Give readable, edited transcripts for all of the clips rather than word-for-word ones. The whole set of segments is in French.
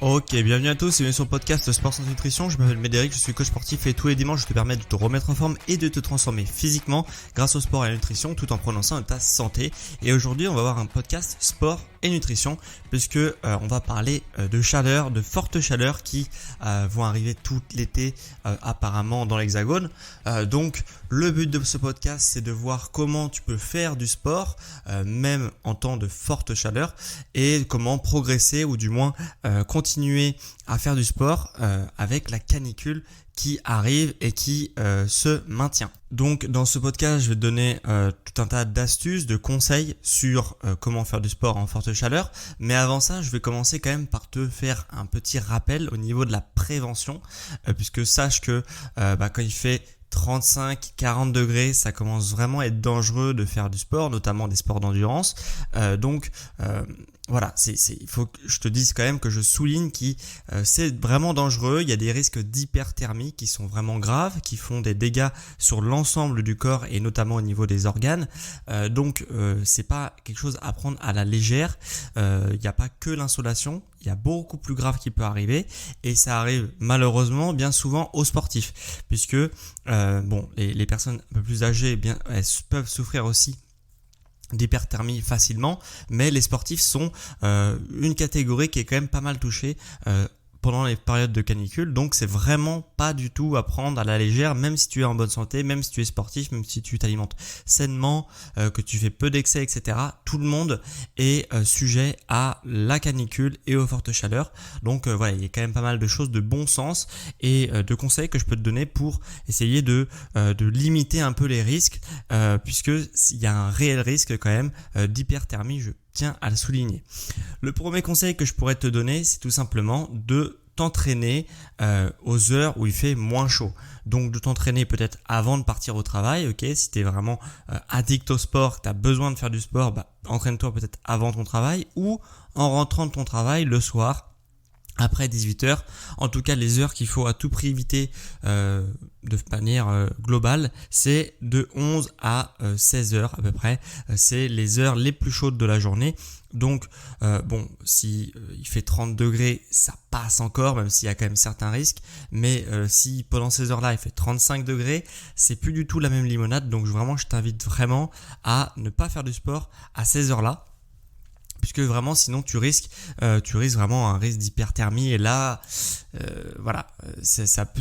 Ok, bienvenue à tous et bienvenue sur le podcast Sport Santé Nutrition. Je m'appelle Médéric, je suis coach sportif et tous les dimanches je te permets de te remettre en forme et de te transformer physiquement grâce au sport et à la nutrition tout en prenant soin de ta santé. Et aujourd'hui on va avoir un podcast sport et nutrition puisque on va parler de chaleur, de fortes chaleurs qui vont arriver tout l'été apparemment dans l'Hexagone. Donc le but de ce podcast c'est de voir comment tu peux faire du sport même en temps de forte chaleur et comment progresser ou du moins continuer à faire du sport avec la canicule qui arrive et qui se maintient. Donc dans ce podcast, je vais te donner tout un tas d'astuces, de conseils sur comment faire du sport en forte chaleur. Mais avant ça, je vais commencer quand même par te faire un petit rappel au niveau de la prévention, puisque sache que quand il fait 35-40 degrés, ça commence vraiment à être dangereux de faire du sport, notamment des sports d'endurance. Voilà, il faut que je te dise quand même que je souligne que c'est vraiment dangereux. Il y a des risques d'hyperthermie qui sont vraiment graves, qui font des dégâts sur l'ensemble du corps et notamment au niveau des organes. C'est pas quelque chose à prendre à la légère. Il n'y a pas que l'insolation. Il y a beaucoup plus grave qui peut arriver et ça arrive malheureusement bien souvent aux sportifs puisque les personnes un peu plus âgées elles peuvent souffrir aussi d'hyperthermie facilement, mais les sportifs sont une catégorie qui est quand même pas mal touchée pendant les périodes de canicule, donc c'est vraiment pas du tout à prendre à la légère, même si tu es en bonne santé, même si tu es sportif, même si tu t'alimentes sainement, que tu fais peu d'excès, etc. Tout le monde est sujet à la canicule et aux fortes chaleurs. Donc voilà, il y a quand même pas mal de choses de bon sens et de conseils que je peux te donner pour essayer de limiter un peu les risques, puisque il y a un réel risque quand même d'hyperthermie. Je tiens à le souligner. Le premier conseil que je pourrais te donner, c'est tout simplement de t'entraîner aux heures où il fait moins chaud. Donc de t'entraîner peut-être avant de partir au travail, ok. Si tu es vraiment addict au sport, que tu as besoin de faire du sport, entraîne-toi peut-être avant ton travail ou en rentrant de ton travail le soir. Après 18h, en tout cas les heures qu'il faut à tout prix éviter de manière globale, c'est de 11 à 16 heures à peu près. C'est les heures les plus chaudes de la journée. Donc si il fait 30 degrés, ça passe encore, même s'il y a quand même certains risques. Mais si pendant ces heures-là il fait 35 degrés, c'est plus du tout la même limonade. Donc je t'invite vraiment à ne pas faire du sport à ces heures-là. Puisque vraiment sinon tu risques vraiment un risque d'hyperthermie et là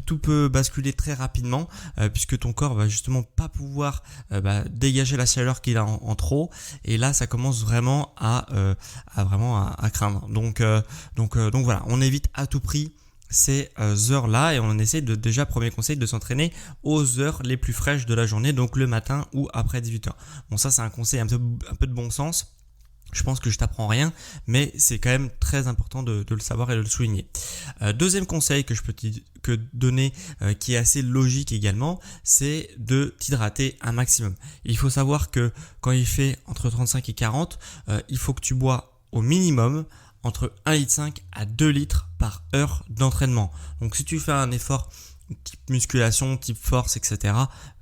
tout peut basculer très rapidement puisque ton corps va justement pas pouvoir dégager la chaleur qu'il a en trop et là ça commence vraiment à craindre. Donc voilà, on évite à tout prix ces heures-là et on essaie déjà, premier conseil, de s'entraîner aux heures les plus fraîches de la journée, donc le matin ou après 18h. Bon, ça c'est un conseil un peu de bon sens. Je pense que je t'apprends rien, mais c'est quand même très important de le savoir et de le souligner. Deuxième conseil que je peux te donner, qui est assez logique également, c'est de t'hydrater un maximum. Il faut savoir que quand il fait entre 35 et 40, il faut que tu bois au minimum entre 1,5 litre à 2 litres par heure d'entraînement. Donc si tu fais un effort type musculation, type force, etc.,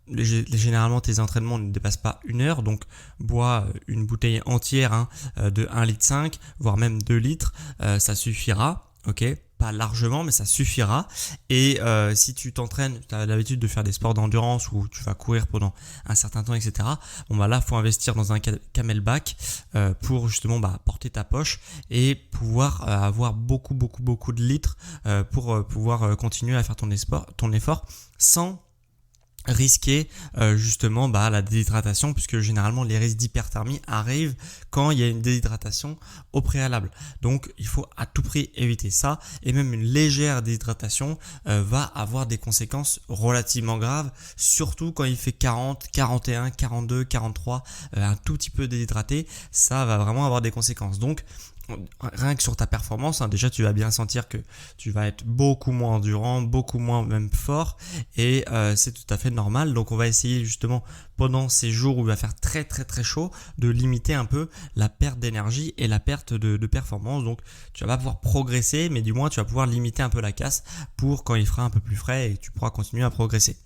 généralement tes entraînements ne dépassent pas 1 heure, donc bois une bouteille entière de 1,5 litre, voire même 2 litres, ça suffira, ok, pas largement mais ça suffira. Et si tu t'entraînes, tu as l'habitude de faire des sports d'endurance où tu vas courir pendant un certain temps, etc., là faut investir dans un camelback pour justement porter ta poche et pouvoir avoir beaucoup de litres pour pouvoir continuer à faire ton effort sans risquer justement la déshydratation, puisque généralement les risques d'hyperthermie arrivent quand il y a une déshydratation au préalable. Donc il faut à tout prix éviter ça, et même une légère déshydratation va avoir des conséquences relativement graves, surtout quand il fait 40, 41, 42, 43, un tout petit peu déshydraté, ça va vraiment avoir des conséquences. Donc rien que sur ta performance, déjà tu vas bien sentir que tu vas être beaucoup moins endurant, beaucoup moins même fort, et c'est tout à fait normal. Donc on va essayer justement pendant ces jours où il va faire très chaud de limiter un peu la perte d'énergie et la perte de performance. Donc tu vas pas pouvoir progresser, mais du moins tu vas pouvoir limiter un peu la casse pour quand il fera un peu plus frais et tu pourras continuer à progresser.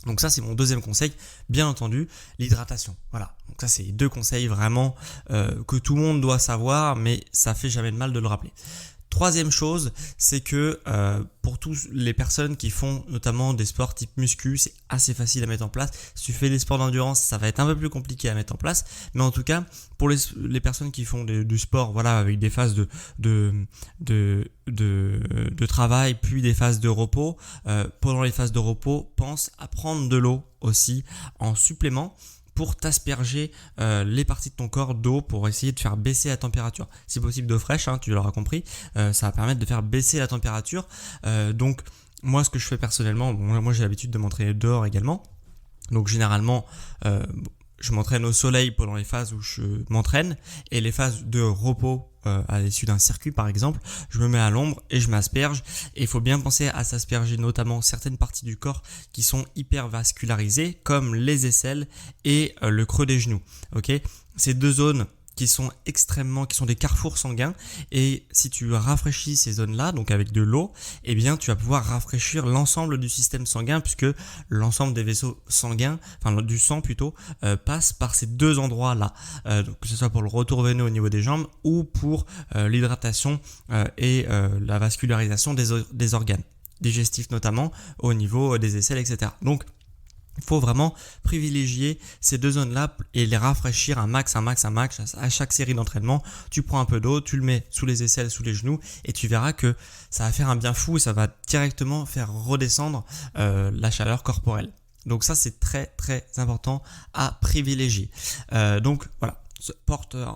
Donc ça, c'est mon deuxième conseil, bien entendu, l'hydratation. Voilà, donc ça, c'est 2 conseils vraiment que tout le monde doit savoir, mais ça fait jamais de mal de le rappeler. Troisième chose, c'est que pour toutes les personnes qui font notamment des sports type muscu, c'est assez facile à mettre en place. Si tu fais des sports d'endurance, ça va être un peu plus compliqué à mettre en place. Mais en tout cas, pour les personnes qui font du sport, voilà, avec des phases de travail, puis des phases de repos, pendant les phases de repos, pense à prendre de l'eau aussi en supplément pour t'asperger les parties de ton corps d'eau pour essayer de faire baisser la température. Si possible d'eau fraîche, hein, tu l'auras compris, ça va permettre de faire baisser la température. Donc moi ce que je fais personnellement, moi j'ai l'habitude de m'entraîner dehors également. Donc généralement je m'entraîne au soleil pendant les phases où je m'entraîne et les phases de repos à l'issue d'un circuit par exemple, je me mets à l'ombre et je m'asperge. Et il faut bien penser à s'asperger notamment certaines parties du corps qui sont hyper vascularisées comme les aisselles et le creux des genoux. Ok, ces 2 zones qui sont des carrefours sanguins, et si tu rafraîchis ces zones-là, donc avec de l'eau, eh bien tu vas pouvoir rafraîchir l'ensemble du système sanguin puisque l'ensemble des vaisseaux sanguins, enfin du sang plutôt, passe par ces 2 endroits-là, donc que ce soit pour le retour veineux au niveau des jambes ou pour l'hydratation et la vascularisation des organes digestifs notamment au niveau des aisselles, etc. Donc il faut vraiment privilégier ces 2 zones-là et les rafraîchir un max à chaque série d'entraînement. Tu prends un peu d'eau, tu le mets sous les aisselles, sous les genoux et tu verras que ça va faire un bien fou et ça va directement faire redescendre la chaleur corporelle. Donc ça, c'est très très important à privilégier. Donc voilà.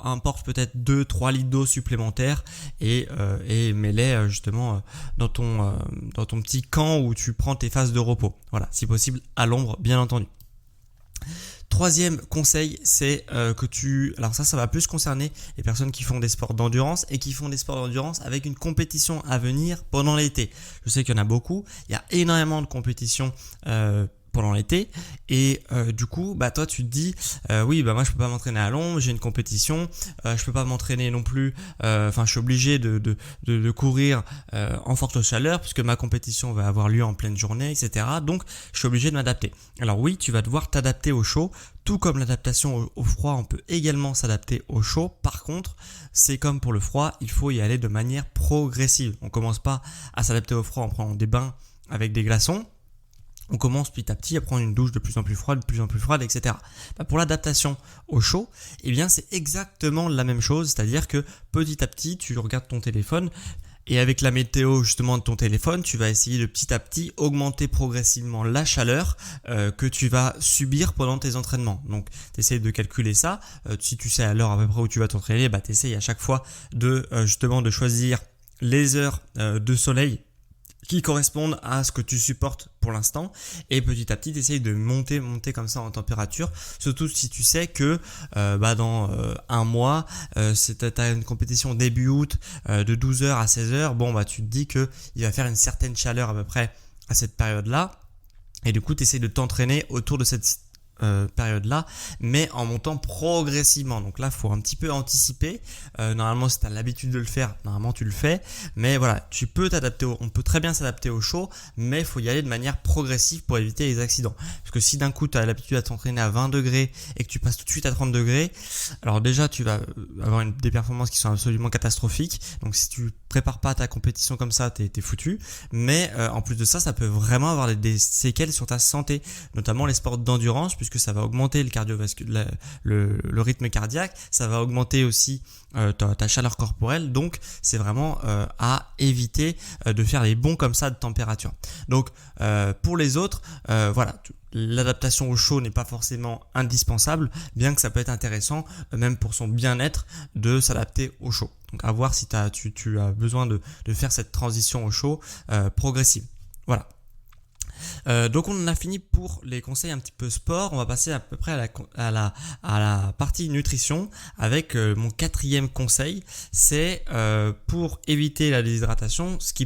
Importe peut-être 2-3 litres d'eau supplémentaires et mets-les justement dans ton petit camp où tu prends tes phases de repos. Voilà, si possible à l'ombre bien entendu. Troisième conseil, c'est alors ça va plus concerner les personnes qui font des sports d'endurance et qui font des sports d'endurance avec une compétition à venir pendant l'été. Je sais qu'il y en a beaucoup, il y a énormément de compétitions pendant l'été et du coup toi tu te dis oui moi je peux pas m'entraîner à l'ombre, j'ai une compétition, je peux pas m'entraîner non plus, je suis obligé de courir en forte chaleur puisque ma compétition va avoir lieu en pleine journée, etc. Donc je suis obligé de m'adapter. Alors oui, tu vas devoir t'adapter au chaud, tout comme l'adaptation au froid, on peut également s'adapter au chaud. Par contre, c'est comme pour le froid, il faut y aller de manière progressive. On commence pas à s'adapter au froid en prenant des bains avec des glaçons. On commence petit à petit à prendre une douche de plus en plus froide, etc. Pour l'adaptation au chaud, eh bien c'est exactement la même chose, c'est-à-dire que petit à petit, tu regardes ton téléphone et avec la météo justement de ton téléphone, tu vas essayer de petit à petit augmenter progressivement la chaleur que tu vas subir pendant tes entraînements. Donc tu essaies de calculer ça, si tu sais à l'heure à peu près où tu vas t'entraîner, tu essaies à chaque fois de justement de choisir les heures de soleil qui correspondent à ce que tu supportes pour l'instant et petit à petit essaye de monter comme ça en température, surtout si tu sais que dans un mois t'as une compétition début août de 12h à 16h, tu te dis que il va faire une certaine chaleur à peu près à cette période là et du coup tu essaies de t'entraîner autour de cette période là mais en montant progressivement. Donc là faut un petit peu anticiper, normalement si tu as l'habitude de le faire, normalement tu le fais, mais voilà, on peut très bien s'adapter au chaud, mais il faut y aller de manière progressive pour éviter les accidents, parce que si d'un coup tu as l'habitude à t'entraîner à 20 degrés et que tu passes tout de suite à 30 degrés, alors déjà tu vas avoir des performances qui sont absolument catastrophiques. Donc si tu prépares pas ta compétition comme ça, t'es foutu, mais en plus de ça, ça peut vraiment avoir des séquelles sur ta santé, notamment les sports d'endurance, puisque ça va augmenter le rythme cardiaque, ça va augmenter aussi ta chaleur corporelle, donc c'est vraiment à éviter de faire des bonds comme ça de température. Donc pour les autres, l'adaptation au chaud n'est pas forcément indispensable, bien que ça peut être intéressant, même pour son bien-être, de s'adapter au chaud. Donc à voir si tu as besoin de faire cette transition au chaud progressive. Voilà. Donc on en a fini pour les conseils un petit peu sport. On va passer à peu près à la partie nutrition avec mon 4e conseil. C'est pour éviter la déshydratation, ce que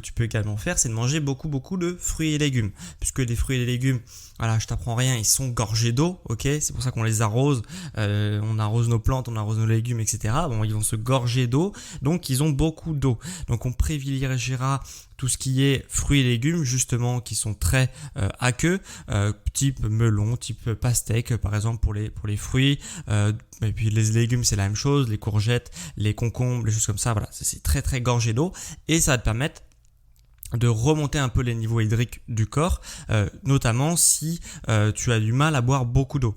tu peux également faire, c'est de manger beaucoup de fruits et légumes, puisque les fruits et les légumes voilà, je t'apprends rien, ils sont gorgés d'eau, ok, c'est pour ça qu'on les arrose, on arrose nos plantes, on arrose nos légumes, etc. Bon, ils vont se gorger d'eau, donc ils ont beaucoup d'eau. Donc on privilégiera tout ce qui est fruits et légumes justement qui sont très aqueux, type melon, type pastèque par exemple pour les fruits, et puis les légumes c'est la même chose, les courgettes, les concombres, les choses comme ça, voilà, c'est très très gorgé d'eau et ça va te permettre de remonter un peu les niveaux hydriques du corps, notamment si tu as du mal à boire beaucoup d'eau.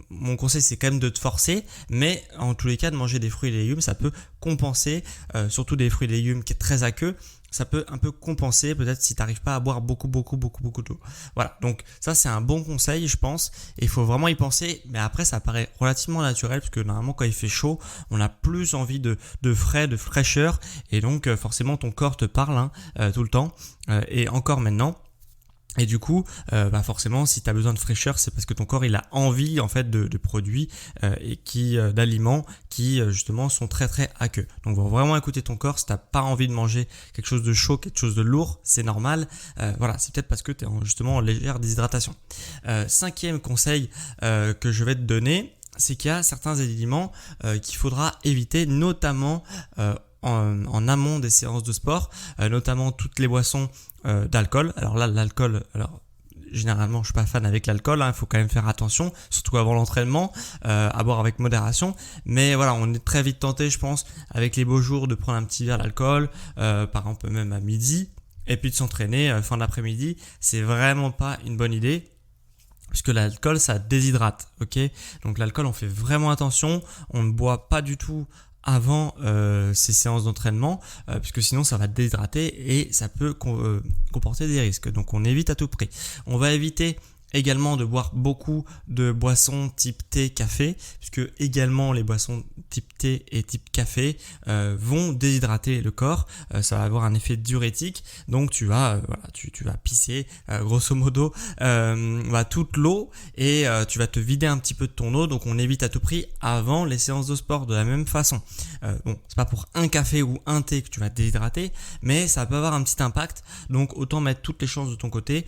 Mon conseil c'est quand même de te forcer, mais en tous les cas de manger des fruits et légumes, ça peut compenser, surtout des fruits et légumes qui est très aqueux, ça peut un peu compenser peut-être si tu n'arrives pas à boire beaucoup d'eau. Voilà, donc ça c'est un bon conseil je pense, et il faut vraiment y penser, mais après ça paraît relativement naturel parce que normalement quand il fait chaud, on a plus envie de frais, de fraîcheur, et donc forcément ton corps te parle tout le temps, et encore maintenant. Et du coup, forcément, si tu as besoin de fraîcheur, c'est parce que ton corps il a envie en fait de produits d'aliments qui justement sont très très aqueux. Donc, va vraiment écouter ton corps. Si t'as pas envie de manger quelque chose de chaud, quelque chose de lourd, c'est normal. Voilà, c'est peut-être parce que tu es justement en légère déshydratation. Cinquième conseil que je vais te donner, c'est qu'il y a certains aliments qu'il faudra éviter, notamment en amont des séances de sport, notamment toutes les boissons d'alcool. Alors là, l'alcool, généralement je suis pas fan avec l'alcool, il faut quand même faire attention, surtout avant l'entraînement, à boire avec modération, mais voilà, on est très vite tenté je pense avec les beaux jours de prendre un petit verre d'alcool, par exemple même à midi, et puis de s'entraîner fin d'après-midi. C'est vraiment pas une bonne idée, puisque l'alcool ça déshydrate, ok. Donc l'alcool, on fait vraiment attention, on ne boit pas du tout avant ces séances d'entraînement, puisque sinon ça va déshydrater et ça peut comporter des risques. Donc on évite à tout prix. On va éviter également de boire beaucoup de boissons type thé, café, puisque également les boissons type thé et type café vont déshydrater le corps. Ça va avoir un effet diurétique, donc tu vas pisser grosso modo toute l'eau, et tu vas te vider un petit peu de ton eau. Donc on évite à tout prix avant les séances de sport de la même façon. C'est pas pour un café ou un thé que tu vas te déshydrater, mais ça peut avoir un petit impact, donc autant mettre toutes les chances de ton côté.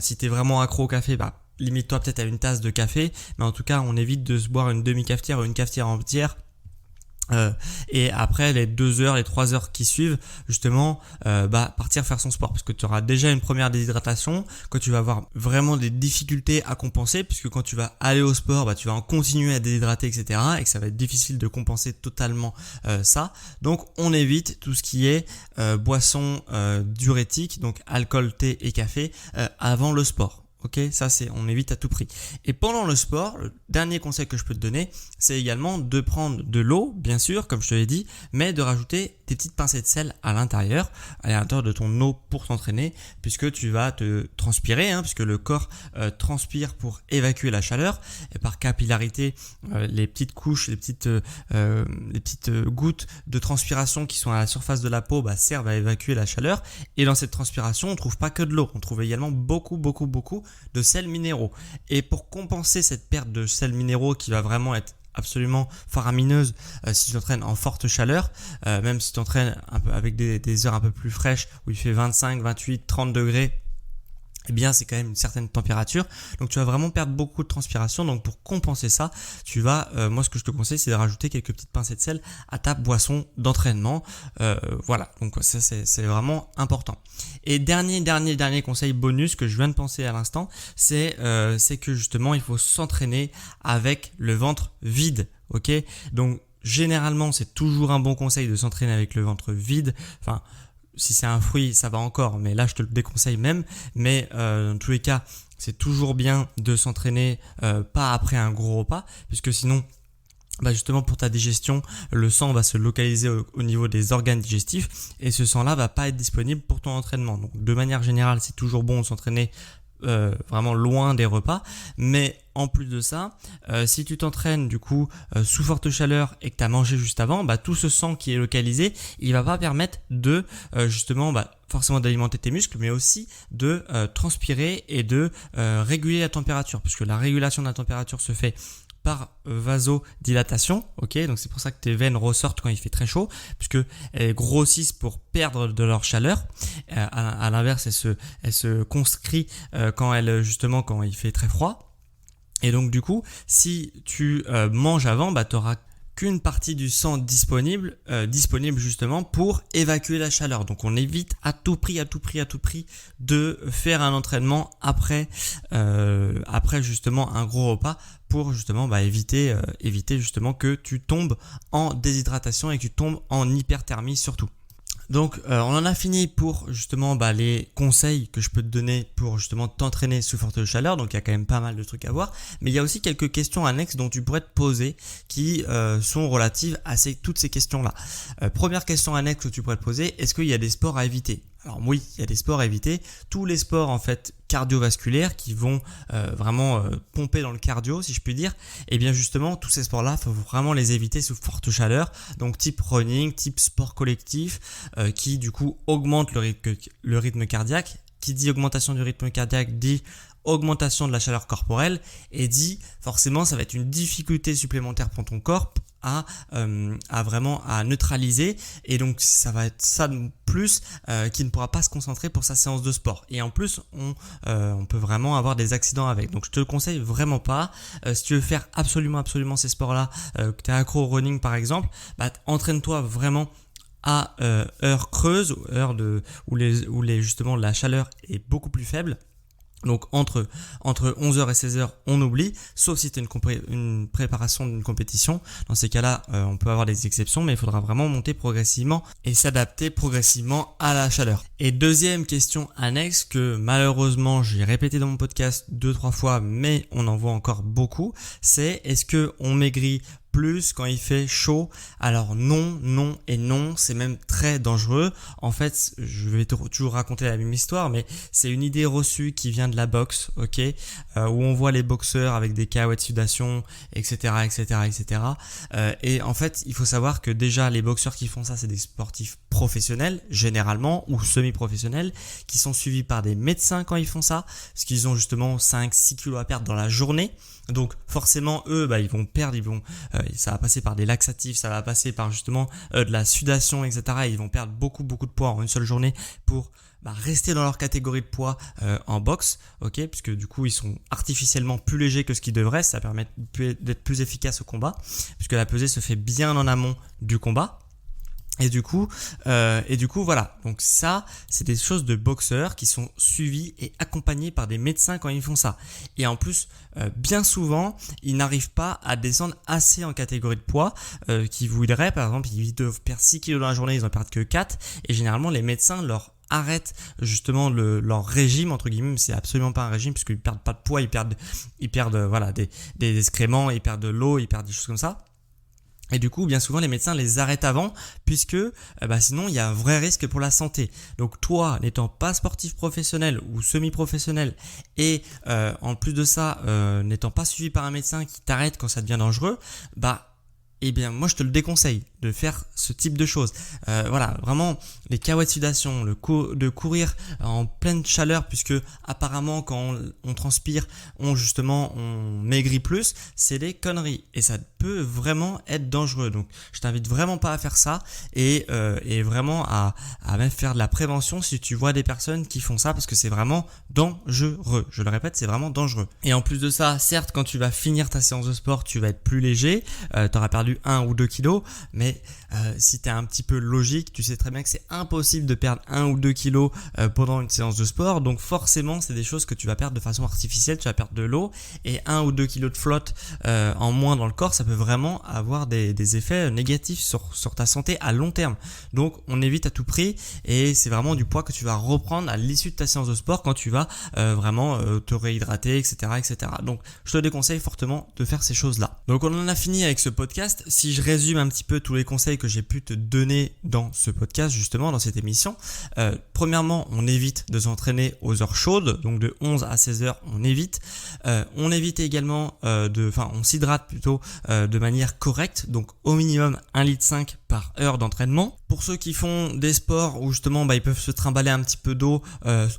Si tu es vraiment accro au café, limite-toi peut-être à une tasse de café, mais en tout cas on évite de se boire une demi-cafetière ou une cafetière entière. Et après les 2 heures, les 3 heures qui suivent, justement partir faire son sport, parce que tu auras déjà une première déshydratation, que tu vas avoir vraiment des difficultés à compenser, puisque quand tu vas aller au sport, tu vas en continuer à déshydrater, etc., et que ça va être difficile de compenser totalement ça. Donc on évite tout ce qui est boissons diurétiques, donc alcool, thé et café avant le sport. Ok, ça on évite à tout prix. Et pendant le sport, le dernier conseil que je peux te donner, c'est également de prendre de l'eau, bien sûr, comme je te l'ai dit, mais de rajouter des petites pincées de sel à l'intérieur de ton eau pour t'entraîner, puisque tu vas te transpirer, puisque le corps transpire pour évacuer la chaleur, et par capillarité, les petites couches, les petites gouttes de transpiration qui sont à la surface de la peau servent à évacuer la chaleur. Et dans cette transpiration, on ne trouve pas que de l'eau, on trouve également beaucoup de sels minéraux. Et pour compenser cette perte de sels minéraux qui va vraiment être absolument faramineuse si tu t'entraînes en forte chaleur, même si tu t'entraînes un peu avec des heures un peu plus fraîches où il fait 25, 28, 30 degrés, eh bien c'est quand même une certaine température, donc tu vas vraiment perdre beaucoup de transpiration. Donc pour compenser ça, tu vas, moi ce que je te conseille, c'est de rajouter quelques petites pincées de sel à ta boisson d'entraînement. Donc ça c'est vraiment important. Et dernier conseil bonus que je viens de penser à l'instant, c'est que justement il faut s'entraîner avec le ventre vide, ok. Donc généralement c'est toujours un bon conseil de s'entraîner avec le ventre vide. Si c'est un fruit, ça va encore, mais là je te le déconseille même. Mais dans tous les cas, c'est toujours bien de s'entraîner pas après un gros repas, puisque sinon, justement pour ta digestion, le sang va se localiser au niveau des organes digestifs, et ce sang-là va pas être disponible pour ton entraînement. Donc de manière générale, c'est toujours bon de s'entraîner vraiment loin des repas, mais en plus de ça, si tu t'entraînes du coup sous forte chaleur et que tu as mangé juste avant, tout ce sang qui est localisé, il va pas permettre de justement forcément d'alimenter tes muscles, mais aussi de transpirer et de réguler la température, puisque la régulation de la température se fait par vasodilatation, ok, donc c'est pour ça que tes veines ressortent quand il fait très chaud, puisque elles grossissent pour perdre de leur chaleur. À l'inverse, elle se conscrit quand il fait très froid. Et donc du coup, si tu manges avant, tu auras qu'une partie du sang disponible justement pour évacuer la chaleur. Donc on évite à tout prix de faire un entraînement après justement un gros repas pour justement éviter justement que tu tombes en déshydratation et que tu tombes en hyperthermie surtout. Donc on en a fini pour justement les conseils que je peux te donner pour justement t'entraîner sous forte chaleur. Donc il y a quand même pas mal de trucs à voir, mais il y a aussi quelques questions annexes dont tu pourrais te poser qui sont relatives à toutes ces questions-là. Première question annexe que tu pourrais te poser, est-ce qu'il y a des sports à éviter ? Alors oui, il y a des sports à éviter. Tous les sports en fait cardiovasculaires qui vont vraiment pomper dans le cardio, si je puis dire. Et bien justement, tous ces sports-là, il faut vraiment les éviter sous forte chaleur. Donc type running, type sport collectif, qui du coup augmente le rythme cardiaque. Qui dit augmentation du rythme cardiaque dit augmentation de la chaleur corporelle et dit forcément ça va être une difficulté supplémentaire pour ton corps à vraiment neutraliser, et donc ça va être ça de plus qui ne pourra pas se concentrer pour sa séance de sport, et en plus on peut vraiment avoir des accidents avec. Donc je te le conseille vraiment pas. Si tu veux faire absolument ces sports là, que tu es accro au running par exemple, entraîne-toi vraiment à heure creuse, où justement la chaleur est beaucoup plus faible. Donc entre 11h et 16h, on oublie, sauf si tu as une préparation d'une compétition. Dans ces cas-là, on peut avoir des exceptions, mais il faudra vraiment monter progressivement et s'adapter progressivement à la chaleur. Et deuxième question annexe que malheureusement j'ai répété dans mon podcast 2-3 fois, mais on en voit encore beaucoup, c'est est-ce que on maigrit plus quand il fait chaud? Alors non, c'est même très dangereux. En fait, je vais toujours raconter la même histoire, mais c'est une idée reçue qui vient de la boxe, ok, où on voit les boxeurs avec des KO de sudation, etc. Et en fait, il faut savoir que déjà les boxeurs qui font ça, c'est des sportifs professionnels généralement ou semi-professionnels qui sont suivis par des médecins quand ils font ça, parce qu'ils ont justement 5-6 kilos à perdre dans la journée. Donc forcément eux ils vont perdre, ça va passer par des laxatifs, ça va passer par justement de la sudation, etc. Et ils vont perdre beaucoup de poids en une seule journée pour rester dans leur catégorie de poids en boxe, ok, puisque du coup ils sont artificiellement plus légers que ce qu'ils devraient. Ça permet d'être plus efficace au combat, puisque la pesée se fait bien en amont du combat. Et du coup voilà, donc ça c'est des choses de boxeurs qui sont suivis et accompagnés par des médecins quand ils font ça. Et en plus bien souvent ils n'arrivent pas à descendre assez en catégorie de poids qui voudraient, par exemple ils doivent perdre 6 kg dans la journée, ils en perdent que 4, et généralement les médecins leur arrêtent justement leur régime entre guillemets, mais c'est absolument pas un régime puisqu'ils perdent pas de poids, ils perdent des excréments, ils perdent de l'eau, ils perdent des choses comme ça. Et du coup, bien souvent, les médecins les arrêtent avant puisque sinon, il y a un vrai risque pour la santé. Donc toi, n'étant pas sportif professionnel ou semi-professionnel et en plus de ça, n'étant pas suivi par un médecin qui t'arrête quand ça devient dangereux, eh bien moi je te le déconseille de faire ce type de choses. Vraiment les KO de sudation, de courir en pleine chaleur, puisque apparemment quand on transpire, on maigrit plus, c'est des conneries et ça peut vraiment être dangereux. Donc je t'invite vraiment pas à faire ça et vraiment à même faire de la prévention si tu vois des personnes qui font ça, parce que c'est vraiment dangereux. Je le répète, c'est vraiment dangereux. Et en plus de ça, certes quand tu vas finir ta séance de sport, tu vas être plus léger, tu auras perdu 1 ou 2 kilos, mais si tu es un petit peu logique, tu sais très bien que c'est impossible de perdre 1 ou 2 kilos pendant une séance de sport. Donc forcément, c'est des choses que tu vas perdre de façon artificielle, tu vas perdre de l'eau, et 1 ou 2 kilos de flotte en moins dans le corps, ça peut vraiment avoir des effets négatifs sur ta santé à long terme. Donc on évite à tout prix, et c'est vraiment du poids que tu vas reprendre à l'issue de ta séance de sport quand tu vas vraiment te réhydrater, etc. Donc je te déconseille fortement de faire ces choses-là. Donc on en a fini avec ce podcast. Si je résume un petit peu tous les conseils que j'ai pu te donner dans ce podcast, justement dans cette émission, premièrement, on évite de s'entraîner aux heures chaudes, donc de 11 à 16 heures, on évite. On évite également on s'hydrate plutôt de manière correcte, donc au minimum 1,5 litre par heure d'entraînement. Pour ceux qui font des sports où justement ils peuvent se trimballer un petit peu d'eau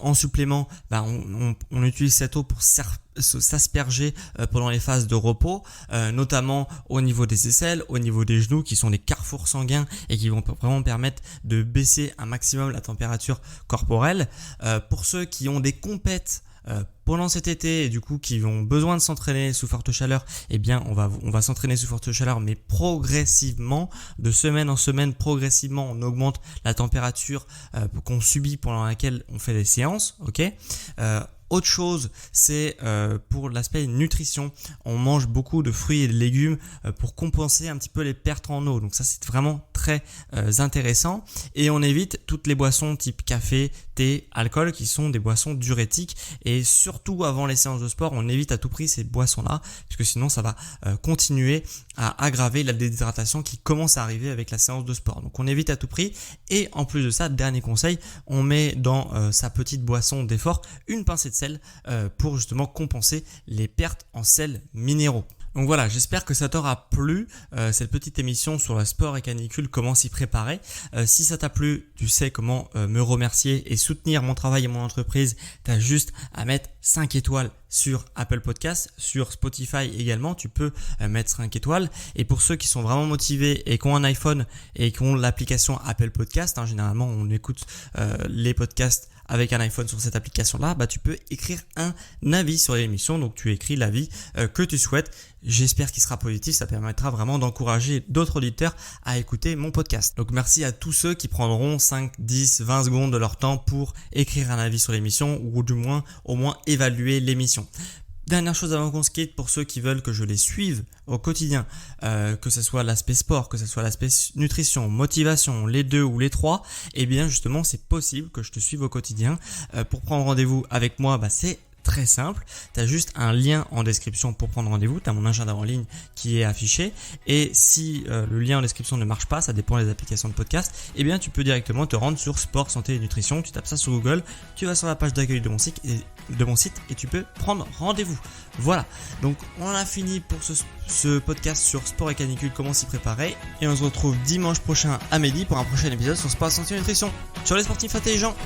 en supplément, on utilise cette eau pour s'asperger pendant les phases de repos, notamment au niveau des aisselles, au niveau des genoux qui sont des carrefours sanguins et qui vont vraiment permettre de baisser un maximum la température corporelle. Pour ceux qui ont des compètes pendant cet été et du coup qui ont besoin de s'entraîner sous forte chaleur, eh bien on va s'entraîner sous forte chaleur mais progressivement, de semaine en semaine, progressivement on augmente la température qu'on subit pendant laquelle on fait des séances, ok. Autre chose, c'est pour l'aspect nutrition. On mange beaucoup de fruits et de légumes pour compenser un petit peu les pertes en eau. Donc ça, c'est vraiment très intéressant. Et on évite toutes les boissons type café, thé, alcool qui sont des boissons diurétiques. Et surtout avant les séances de sport, on évite à tout prix ces boissons-là puisque sinon ça va continuer à aggraver la déshydratation qui commence à arriver avec la séance de sport. Donc on évite à tout prix. Et en plus de ça, dernier conseil, on met dans sa petite boisson d'effort une pincée de sel pour justement compenser les pertes en sels minéraux. Donc voilà, j'espère que ça t'aura plu, cette petite émission sur le sport et canicule, comment s'y préparer. Si ça t'a plu, tu sais comment me remercier et soutenir mon travail et mon entreprise. Tu as juste à mettre 5 étoiles sur Apple Podcast, sur Spotify également, tu peux mettre 5 étoiles. Et pour ceux qui sont vraiment motivés et qui ont un iPhone et qui ont l'application Apple Podcast, généralement on écoute les podcasts avec un iPhone sur cette application-là, tu peux écrire un avis sur l'émission. Donc tu écris l'avis que tu souhaites. J'espère qu'il sera positif, ça permettra vraiment d'encourager d'autres auditeurs à écouter mon podcast. Donc merci à tous ceux qui prendront 5, 10, 20 secondes de leur temps pour écrire un avis sur l'émission ou du moins au moins évaluer l'émission. Dernière chose avant qu'on se quitte, pour ceux qui veulent que je les suive au quotidien, que ce soit l'aspect sport, que ce soit l'aspect nutrition, motivation, les deux ou les trois, eh bien justement c'est possible que je te suive au quotidien. Pour prendre rendez-vous avec moi, c'est très simple, tu as juste un lien en description pour prendre rendez-vous, tu as mon agenda en ligne qui est affiché et si le lien en description ne marche pas, ça dépend des applications de podcast, eh bien tu peux directement te rendre sur sport, santé et nutrition, tu tapes ça sur Google, tu vas sur la page d'accueil de mon site et tu peux prendre rendez-vous. Voilà, donc on a fini pour ce podcast sur sport et canicule, comment s'y préparer et on se retrouve dimanche prochain à midi pour un prochain épisode sur sport, santé et nutrition. Sur les sportifs intelligents.